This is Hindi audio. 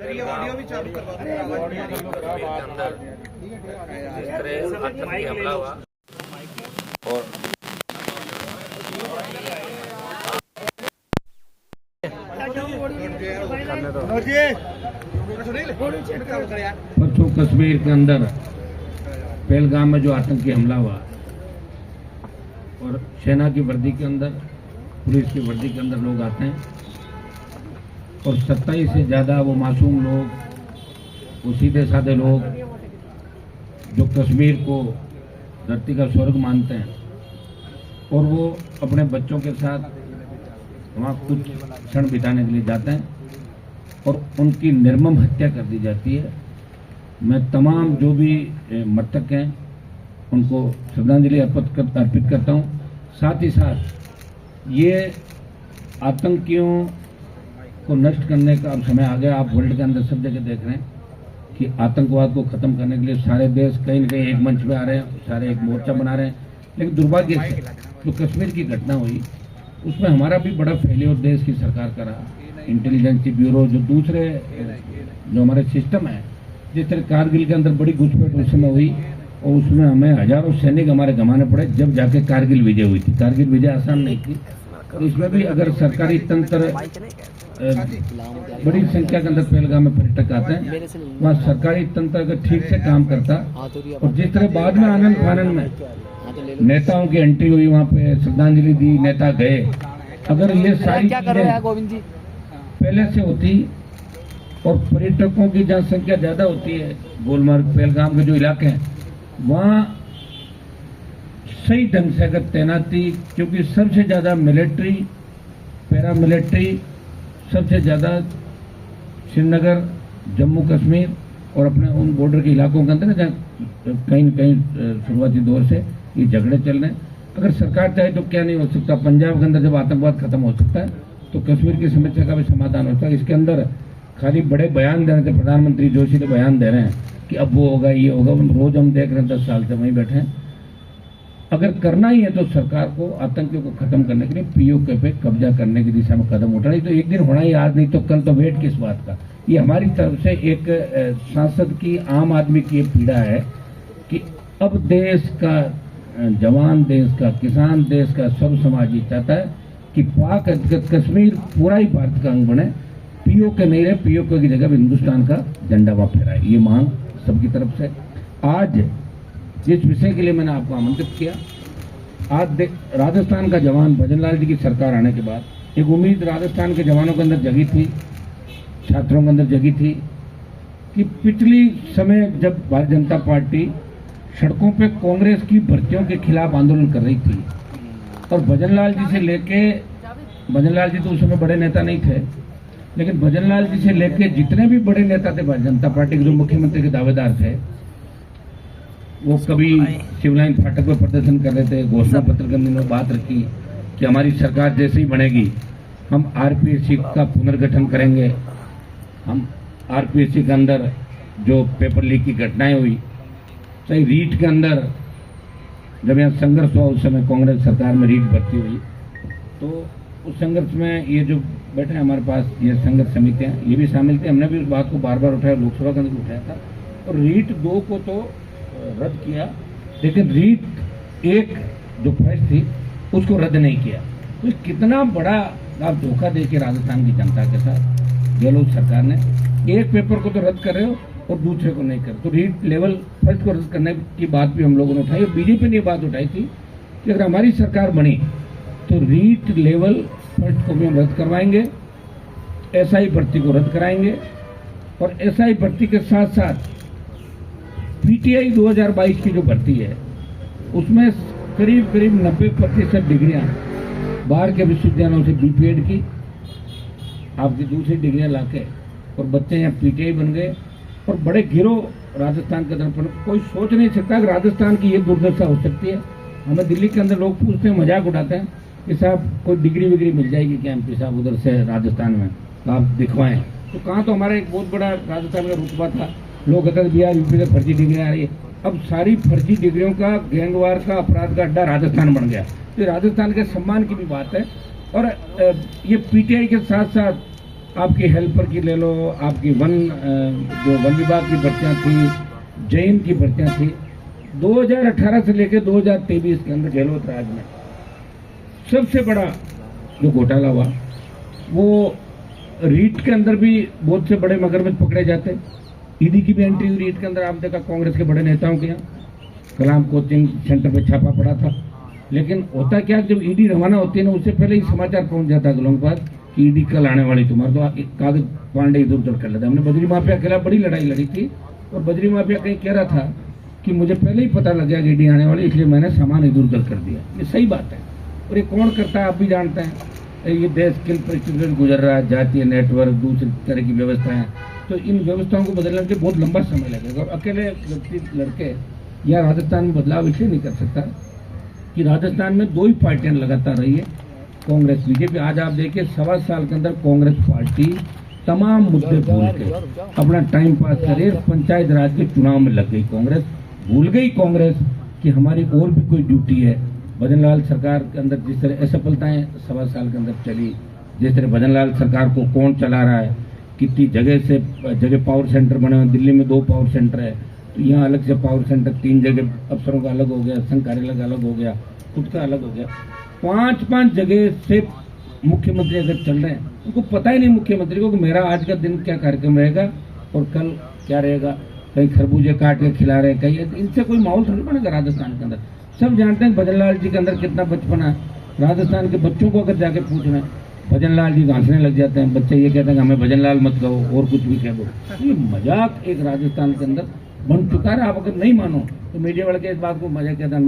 ऑडियो भी चालू करवा दो। जिस तरह आतंकी हमला हुआ और परसों कश्मीर के अंदर पहलगाम में जो आतंकी हमला हुआ और सेना की वर्दी के अंदर, पुलिस की वर्दी के अंदर लोग आते हैं और 27 से ज़्यादा वो मासूम लोग, वो सीधे साधे लोग जो कश्मीर को धरती का स्वर्ग मानते हैं और वो अपने बच्चों के साथ वहाँ कुछ क्षण बिताने के लिए जाते हैं और उनकी निर्मम हत्या कर दी जाती है। मैं तमाम जो भी मृतक हैं उनको श्रद्धांजलि अर्पित करता हूँ। साथ ही साथ ये आतंकियों को नष्ट करने का अब समय आ गया। आप वर्ल्ड के अंदर सब जगह देख रहे हैं कि आतंकवाद को खत्म करने के लिए सारे देश कहीं न कहीं एक मंच पे आ रहे हैं, सारे एक मोर्चा बना रहे हैं। लेकिन दुर्भाग्य से जो कश्मीर की घटना हुई उसमें हमारा भी बड़ा फेलियर देश की सरकार का रहा। इंटेलिजेंस ब्यूरो जो दूसरे जो हमारे सिस्टम है, जिस तरह कारगिल के अंदर बड़ी घुसपैठ उस समय हुई और उसमें हमें हजारों सैनिक हमारे गंवाने पड़े जब जाके कारगिल विजय हुई थी। कारगिल विजय आसान नहीं थी। तो इसमें भी अगर सरकारी तंत्र बड़ी संख्या के अंदर पहलगाम में पर्यटक आते हैं, वहाँ सरकारी तंत्र अगर ठीक से काम करता और जिस तरह बाद में आनंद फानंद में नेताओं की एंट्री हुई, वहाँ पे श्रद्धांजलि दी, नेता गए, अगर ये सारी चीजें पहले से होती और पर्यटकों की जनसंख्या ज्यादा होती है, गुलमर्ग पहलगाम के जो इलाके हैं वहाँ सही ढंग से अगर तैनाती, क्योंकि सबसे ज्यादा मिलिट्री, पैरामिलिट्री सबसे ज्यादा श्रीनगर, जम्मू कश्मीर और अपने उन बॉर्डर के इलाकों के अंदर जहाँ कहीं न कहीं शुरुआती दौर से ये झगड़े चल रहे हैं। अगर सरकार चाहे तो क्या नहीं हो सकता। पंजाब के अंदर जब आतंकवाद खत्म हो सकता है तो कश्मीर की समस्या का भी समाधान होता है। इसके अंदर खाली बड़े बयान दे रहे थे, प्रधानमंत्री जोशी ने बयान दे रहे हैं कि अब वो होगा, ये होगा, रोज हम देख रहे हैं 10 साल से वहीं बैठे हैं। अगर करना ही है तो सरकार को आतंकियों को खत्म करने के लिए पीओके पे कब्जा करने की दिशा में कदम उठाना। तो एक दिन होना ही, आज नहीं तो कल, तो वेट किस बात का। ये हमारी तरफ से एक सांसद की, आम आदमी की पीड़ा है कि अब देश का जवान, देश का किसान, देश का सब समाज ये चाहता है कि पाक कश्मीर पूरा ही भारत का अंग बने, पीओके नहीं रहे, पीओके की जगह हिंदुस्तान का झंडा वहां फहराए। ये मांग सबकी तरफ से। आज जिस विषय के लिए मैंने आपको आमंत्रित किया, आज राजस्थान का जवान भजनलाल जी की सरकार आने के बाद एक उम्मीद राजस्थान के जवानों के अंदर जगी थी, छात्रों के अंदर जगी थी कि पिछली समय जब भारतीय जनता पार्टी सड़कों पे कांग्रेस की भर्तियों के खिलाफ आंदोलन कर रही थी और भजनलाल जी से लेके, भजनलाल जी तो उस समय बड़े नेता नहीं थे, लेकिन भजनलाल जी से लेके जितने भी बड़े नेता थे भारतीय जनता पार्टी के, जो मुख्यमंत्री के दावेदार थे, वो कभी शिवलाइन फाटक पर प्रदर्शन कर रहे थे, घोषणा पत्र के अंदर बात रखी कि हमारी सरकार जैसे ही बनेगी हम आरपीएससी का पुनर्गठन करेंगे। हम आरपीएससी के अंदर जो पेपर लीक की घटनाएं हुई, सही रीट के अंदर जब यहाँ संघर्ष हुआ उस समय कांग्रेस सरकार में रीट भर्ती हुई, तो उस संघर्ष में ये जो बैठे हमारे पास ये संघर्ष समितियाँ, ये भी शामिल थे। हमने भी उस बात को बार बार उठाया, लोकसभा के अंदर उठाया था और रीट 2 को तो रद्द किया, लेकिन रीट 1 जो फर्स्ट थी उसको रद्द नहीं किया। तो कितना बड़ा आप धोखा देके राजस्थान की जनता के साथ गहलोत सरकार ने, एक पेपर को तो रद्द कर रहे हो और दूसरे को नहीं कर। तो रीट लेवल फर्स्ट को रद्द करने की बात भी हम लोगों ने उठाई और बीजेपी ने बात उठाई थी कि अगर हमारी सरकार बनी तो रीट लेवल फर्स्ट को भी हम रद्द करवाएंगे, एसआई भर्ती को रद्द कराएंगे और एसआई भर्ती के साथ साथ पीटीआई 2022 की जो भर्ती है उसमें करीब 90% डिग्रियां बाहर के विश्वविद्यालयों से बीपीएड की, आपकी दूसरी डिग्रियां लाके और बच्चे यहाँ पीटीआई बन गए और बड़े गिरोह राजस्थान के तरफ। कोई सोच नहीं सकता कि राजस्थान की ये दुर्दशा हो सकती है। हमें दिल्ली के अंदर लोग पूछते हैं, मजाक उठाते हैं कि साहब कोई डिग्री विग्री मिल जाएगी क्या एमपी साहब उधर से राजस्थान में, तो आप दिखवाएं। तो कहाँ, तो हमारा एक बहुत बड़ा राजस्थान का रुतबा था, लोग कहते बिहार यूपी से फर्जी डिग्रियाँ आ रही है। अब सारी फर्जी डिग्रियों का, गैंगवार का, अपराध का अड्डा राजस्थान बन गया। तो राजस्थान के सम्मान की भी बात है। और ये पीटीआई के साथ साथ आपकी हेल्पर की ले लो, आपकी जो वन विभाग की भर्तियां थी, जैन की भर्तियां थी, 2018 से लेकर 2023 के अंदर गहलोत राज में सबसे बड़ा जो घोटाला हुआ वो रीट के अंदर भी बहुत से बड़े मगरमच्छ पकड़े जाते। ईडी की भी एंट्री हुई रीट के अंदर। आप देखा कांग्रेस के बड़े नेताओं के यहाँ कलाम कोचिंग सेंटर पे छापा पड़ा था। लेकिन होता क्या, जब ईडी रवाना होती है ना, उससे पहले ही समाचार पहुंच जाता है लोगों के पास कि ईडी कल आने वाली, तुम्हारा तो कागज पांडे इधर उधर कर लेता। हमने बजरी माफिया के खिलाफ बड़ी लड़ाई लड़ी थी और बजरी माफिया कहीं कह रहा था कि मुझे पहले ही पता लग गया कि ईडी आने वाली, इसलिए मैंने सामान इधर उधर कर दिया। ये सही बात है और ये कौन करता है आप भी जानते हैं। ये देश किन परिस्थितियों से गुजर रहा है, जातीय नेटवर्क, दूसरी तरह की व्यवस्थाएं, तो इन व्यवस्थाओं को बदलने के बहुत लंबा समय लगेगा। और अकेले व्यक्ति लड़के या राजस्थान में बदलाव इसलिए नहीं कर सकता कि राजस्थान में 2 ही पार्टियां लगातार रही है, कांग्रेस बीजेपी। आज आप देखिए 1.25 साल के अंदर कांग्रेस पार्टी तमाम मुद्दे भूल के अपना टाइम पास करे, पंचायत राज के चुनाव में लग गई कांग्रेस। भूल गई कांग्रेस कि हमारी और भी कोई ड्यूटी है। भजनलाल सरकार के अंदर जिस तरह असफलताएं 1.25 साल के अंदर चली, जिस तरह भजनलाल सरकार को कौन चला रहा है, कितनी जगह पावर सेंटर बने हुए। दिल्ली में 2 पावर सेंटर है, तो यहाँ अलग से पावर सेंटर, 3 जगह अफसरों का अलग हो गया, संघ कार्यालय का अलग हो गया, खुद का अलग हो गया। 5-5 जगह से मुख्यमंत्री अगर चल रहे हैं, उनको पता ही नहीं मुख्यमंत्री को कि मेरा आज का दिन क्या कार्यक्रम रहेगा और कल क्या रहेगा। कहीं खरबूजे काट के खिला रहे हैं, कहीं इनसे कोई माहौल थोड़ी बनेगा राजस्थान के अंदर। सब जानते हैं भजनलाल जी के अंदर कितना बचपना है। राजस्थान के बच्चों को अगर जाके पूछना है, भजनलाल जी हंसने लग जाते हैं। बच्चे ये कहते हैं कि हमें भजनलाल मत कहो और कुछ भी कह दो। ये मजाक एक राजस्थान के अंदर बन चुका है। आप अगर नहीं मानो तो मीडिया वाले के इस बात को मजाक कहते हैं।